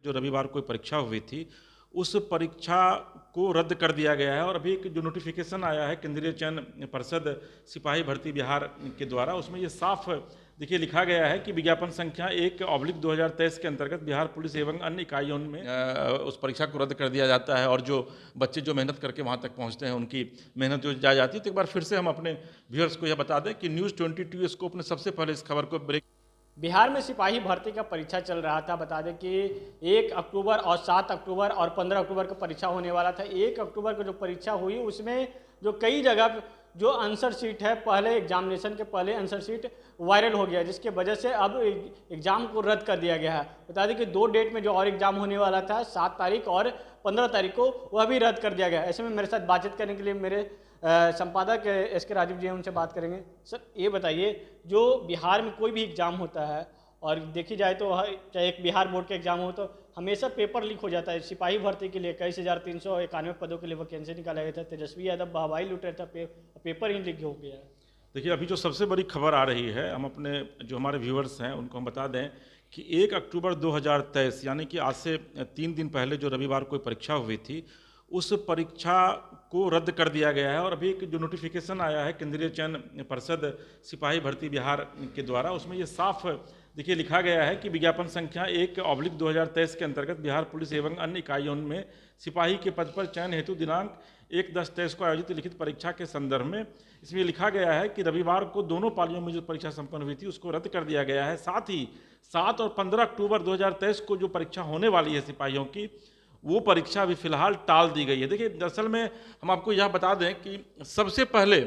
जो रविवार को परीक्षा हुई थी, उस परीक्षा को रद्द कर दिया गया है। और अभी एक जो नोटिफिकेशन आया है केंद्रीय चयन परिषद सिपाही भर्ती बिहार के द्वारा, उसमें ये साफ देखिए लिखा गया है कि विज्ञापन संख्या 1/2023 के अंतर्गत बिहार पुलिस एवं अन्य इकाइयों में उस परीक्षा को रद्द कर दिया जाता है और जो बच्चे जो मेहनत करके वहाँ तक पहुँचते हैं उनकी मेहनत जो जाया जाती है। तो एक बार फिर से हम अपने व्यूअर्स को यह बता दें कि न्यूज़ 22 स्कोप ने सबसे पहले इस खबर को ब्रेक। बिहार में सिपाही भर्ती का परीक्षा चल रहा था। बता दें कि 1 अक्टूबर और 7 अक्टूबर और 15 अक्टूबर को परीक्षा होने वाला था। 1 अक्टूबर को जो परीक्षा हुई उसमें जो कई जगह जो आंसर शीट है, पहले एग्जामिनेशन के पहले आंसर शीट वायरल हो गया, जिसके वजह से अब एग्ज़ाम को रद्द कर दिया गया है। बता दें कि 2 डेट में जो और एग्ज़ाम होने वाला था 7 तारीख और 15 तारीख को, वह भी रद्द कर दिया गया। ऐसे में मेरे साथ बातचीत करने के लिए मेरे संपादक SK राजीव जी हैं, उनसे बात करेंगे। सर ये बताइए, जो बिहार में कोई भी एग्ज़ाम होता है और देखी जाए तो चाहे एक बिहार बोर्ड का एग्ज़ाम हो तो हमेशा पेपर लीक हो जाता है। सिपाही भर्ती के लिए 21,391 पदों के लिए वैकेंसी निकाला गया था। तेजस्वी यादव हवाई लूट रहे थे, पेपर ही लीक हो गया है। देखिए अभी जो सबसे बड़ी खबर आ रही है, हम अपने जो हमारे व्यूअर्स हैं उनको हम बता दें कि 1 अक्टूबर 2023 यानी कि आज से 3 दिन पहले जो रविवार को परीक्षा हुई थी, उस परीक्षा को रद्द कर दिया गया है। और अभी एक जो नोटिफिकेशन आया है केंद्रीय चयन परिषद सिपाही भर्ती बिहार के द्वारा, उसमें ये साफ देखिए लिखा गया है कि विज्ञापन संख्या 1/2023 के अंतर्गत बिहार पुलिस एवं अन्य इकाइयों में सिपाही के पद पर चयन हेतु दिनांक 1/10/23 को आयोजित लिखित परीक्षा के संदर्भ में इसमें लिखा गया है कि रविवार को दोनों पालियों में जो परीक्षा संपन्न हुई थी उसको रद्द कर दिया गया है। साथ ही 7 और 15 अक्टूबर 2023 को जो परीक्षा होने वाली है सिपाहियों की, वो परीक्षा अभी फिलहाल टाल दी गई है। देखिए दरअसल में हम आपको यह बता दें कि सबसे पहले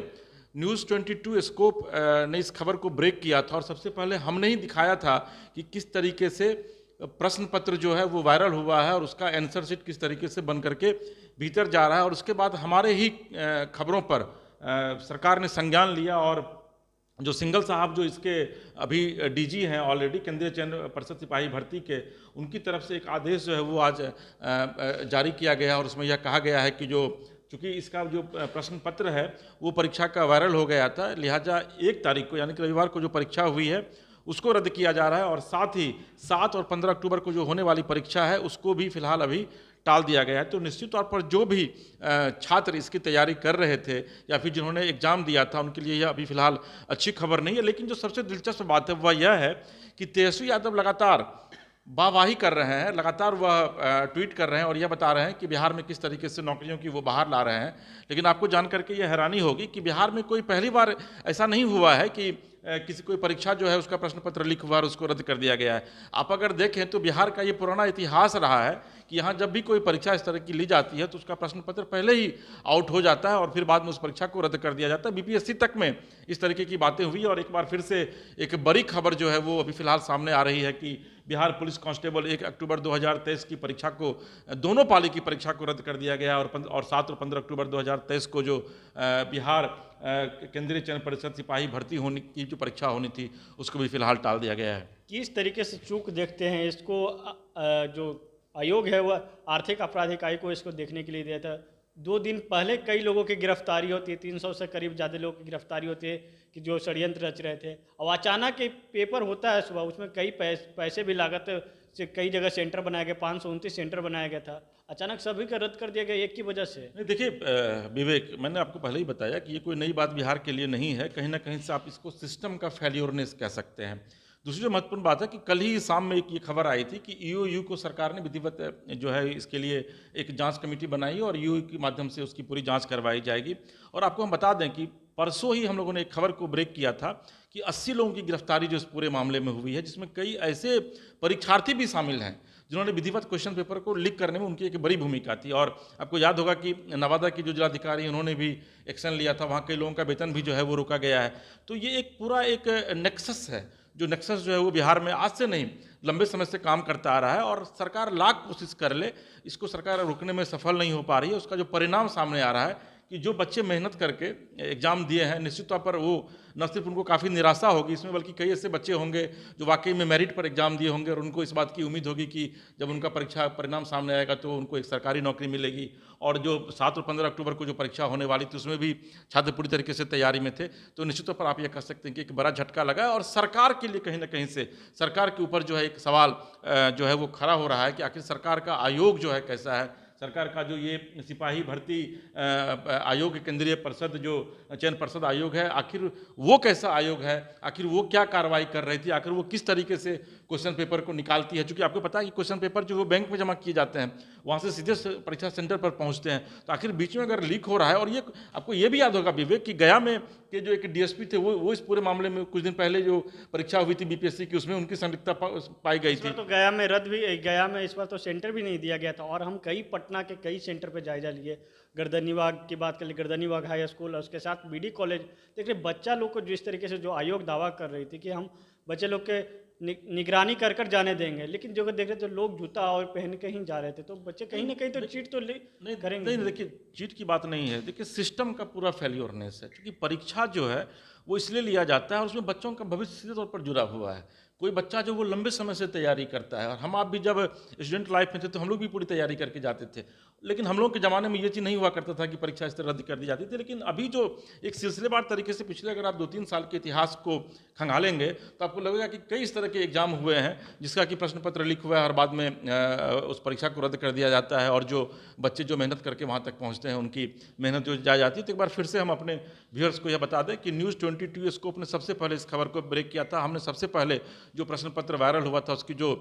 न्यूज़ 22 स्कोप ने इस खबर को ब्रेक किया था और सबसे पहले हमने ही दिखाया था कि किस तरीके से प्रश्न पत्र जो है वो वायरल हुआ है और उसका आंसर शीट किस तरीके से बन करके भीतर जा रहा है। और उसके बाद हमारे ही खबरों पर सरकार ने संज्ञान लिया और जो सिंघल साहब जो इसके अभी DG हैं ऑलरेडी केंद्रीय चयन परिषद सिपाही भर्ती के, उनकी तरफ से एक आदेश जो है वो आज जारी किया गया और उसमें यह कहा गया है कि जो चूँकि इसका जो प्रश्न पत्र है वो परीक्षा का वायरल हो गया था, लिहाजा 1 तारीख को यानी कि रविवार को जो परीक्षा हुई है उसको रद्द किया जा रहा है। और साथ ही 7 और 15 अक्टूबर को जो होने वाली परीक्षा है उसको भी फिलहाल अभी टाल दिया गया है। तो निश्चित तौर पर जो भी छात्र इसकी तैयारी कर रहे थे या फिर जिन्होंने एग्ज़ाम दिया था उनके लिए यह अभी फिलहाल अच्छी खबर नहीं है। लेकिन जो सबसे दिलचस्प बात है वह यह है कि तेजस्वी यादव लगातार वाहवाही कर रहे हैं, लगातार वह ट्वीट कर रहे हैं और यह बता रहे हैं कि बिहार में किस तरीके से नौकरियों की वो बाहर ला रहे हैं। लेकिन आपको जान करके ये हैरानी होगी कि बिहार में कोई पहली बार ऐसा नहीं हुआ है कि किसी कोई परीक्षा जो है उसका प्रश्न पत्र लीक हुआ और उसको रद्द कर दिया गया है। आप अगर देखें तो बिहार का ये पुराना इतिहास रहा है कि यहाँ जब भी कोई परीक्षा इस तरह की ली जाती है तो उसका प्रश्न पत्र पहले ही आउट हो जाता है और फिर बाद में उस परीक्षा को रद्द कर दिया जाता है। BPSC तक में इस तरीके की बातें हुई और एक बार फिर से एक बड़ी खबर जो है वो अभी फिलहाल सामने आ रही है कि बिहार पुलिस कांस्टेबल 1 अक्टूबर 2023 की परीक्षा को, दोनों पाली की परीक्षा को रद्द कर दिया गया और 7 और 15 अक्टूबर 2023 को जो बिहार केंद्रीय चयन परिषद सिपाही भर्ती होने की जो परीक्षा होनी थी उसको भी फिलहाल टाल दिया गया है। किस तरीके से चूक देखते हैं इसको? जो आयोग है वह आर्थिक अपराध इकाई को इसको देखने के लिए दिया था। 2 दिन पहले कई लोगों की गिरफ्तारी होती है, 300 से करीब ज़्यादा लोगों की गिरफ्तारी होती है कि जो षड्यंत्र रच रहे थे। और अचानक एक पेपर होता है सुबह, उसमें कई पैसे भी लागत से कई जगह सेंटर बनाया गया, 529 सेंटर बनाया गया था। अचानक सभी का रद्द कर दिया गया एक की वजह से। नहीं देखिए विवेक, मैंने आपको पहले ही बताया कि ये कोई नई बात बिहार के लिए नहीं है। कहीं ना कहीं से आप इसको सिस्टम का फेल्योरनेस कह सकते हैं। दूसरी जो महत्वपूर्ण बात है कि कल ही शाम में एक ये खबर आई थी कि EOU को सरकार ने विधिवत जो है इसके लिए एक जांच कमेटी बनाई और EOU के माध्यम से उसकी पूरी जांच करवाई जाएगी। और आपको हम बता दें कि परसों ही हम लोगों ने एक खबर को ब्रेक किया था कि 80 लोगों की गिरफ्तारी जो इस पूरे मामले में हुई है, जिसमें कई ऐसे परीक्षार्थी भी शामिल हैं जिन्होंने विधिवत क्वेश्चन पेपर को लीक करने में उनकी एक बड़ी भूमिका थी। और आपको याद होगा कि नवादा की जो जिलाधिकारी उन्होंने भी एक्शन लिया था, वहाँ कई लोगों का वेतन भी जो है वो रोका गया है। तो ये एक पूरा एक नेक्सस है, जो नेक्सस जो है वो बिहार में आज से नहीं लंबे समय से काम करता आ रहा है और सरकार लाख कोशिश कर ले, इसको सरकार रोकने में सफल नहीं हो पा रही है। उसका जो परिणाम सामने आ रहा है कि जो बच्चे मेहनत करके एग्ज़ाम दिए हैं, निश्चित तौर पर वो न सिर्फ उनको काफ़ी निराशा होगी इसमें, बल्कि कई ऐसे बच्चे होंगे जो वाकई में मेरिट पर एग्ज़ाम दिए होंगे और उनको इस बात की उम्मीद होगी कि जब उनका परीक्षा परिणाम सामने आएगा तो उनको एक सरकारी नौकरी मिलेगी। और जो 7 और 15 अक्टूबर को जो परीक्षा होने वाली थी उसमें भी छात्र पूरी तरीके से तैयारी में थे। तो निश्चित तौर पर आप ये कह सकते हैं कि एक बड़ा झटका लगा है और सरकार के लिए कहीं ना कहीं से सरकार के ऊपर जो है एक सवाल जो है वो खड़ा हो रहा है कि आखिर सरकार का आयोग जो है कैसा है, सरकार का जो ये सिपाही भर्ती आयोग, केंद्रीय परिषद जो चयन परिषद आयोग है, आखिर वो कैसा आयोग है, आखिर वो क्या कार्रवाई कर रही थी, आखिर वो किस तरीके से क्वेश्चन पेपर को निकालती है। क्योंकि आपको पता है कि क्वेश्चन पेपर जो वो बैंक में जमा किए जाते हैं वहाँ से सीधे परीक्षा सेंटर पर पहुँचते हैं, तो आखिर बीच में अगर लीक हो रहा है, और ये आपको ये भी याद होगा विवेक कि गया में के जो एक डीएसपी थे वो इस पूरे मामले में कुछ दिन पहले जो परीक्षा हुई थी बीपीएससी की उसमें उनकी संलिप्तता पाई गई थी। तो गया में इस बार तो सेंटर भी नहीं दिया गया था, और हम कई पटना के कई सेंटर पे जायजा लिए। गर्दनीबाग की बात करें, गर्दनीबाग हाई स्कूल और उसके साथ बीडी कॉलेज, देखिए बच्चा लोग को जिस तरीके से जो आयोग दावा कर रही थी कि हम बच्चे लोग के निगरानी कर कर जाने देंगे, लेकिन जो देख रहे थे लोग जूता और पहन के ही जा रहे थे, तो बच्चे कहीं ना कहीं तो चीट तो नहीं करेंगे। नहीं, देखिए चीट की बात नहीं है, देखिए सिस्टम का पूरा फेल्योरनेस है। क्योंकि परीक्षा जो है वो इसलिए लिया जाता है और उसमें बच्चों का भविष्य सीधे तौर पर जुड़ा हुआ है। कोई बच्चा जो वो लंबे समय से तैयारी करता है, और हम आप भी जब स्टूडेंट लाइफ में थे तो हम लोग भी पूरी तैयारी करके जाते थे, लेकिन हम लोग के ज़माने में ये चीज़ नहीं हुआ करता था कि परीक्षा इस तरह रद्द कर दी जाती थी। लेकिन अभी जो एक सिलसिलेवार तरीके से पिछले अगर आप 2-3 साल के इतिहास को खंगालेंगे तो आपको लगेगा कि कई इस तरह के एग्जाम हुए हैं जिसका कि प्रश्न पत्र लीक हुआ है और बाद में उस परीक्षा को रद्द कर दिया जाता है, और जो बच्चे जो मेहनत करके वहाँ तक पहुँचते हैं उनकी मेहनत जो जा जाती है। तो एक बार फिर से हम अपने व्यूअर्स को यह बता दें कि न्यूज़ 22 स्कोप ने सबसे पहले इस खबर को ब्रेक किया था। हमने सबसे पहले जो प्रश्न पत्र वायरल हुआ था उसकी जो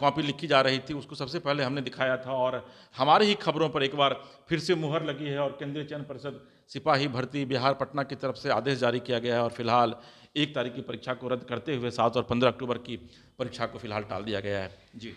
कॉपी लिखी जा रही थी उसको सबसे पहले हमने दिखाया था, और हमारी ही खबरों पर एक बार फिर से मुहर लगी है और केंद्रीय चयन परिषद सिपाही भर्ती बिहार पटना की तरफ से आदेश जारी किया गया है और फिलहाल 1 तारीख की परीक्षा को रद्द करते हुए 7 और 15 अक्टूबर की परीक्षा को फिलहाल टाल दिया गया है। जी।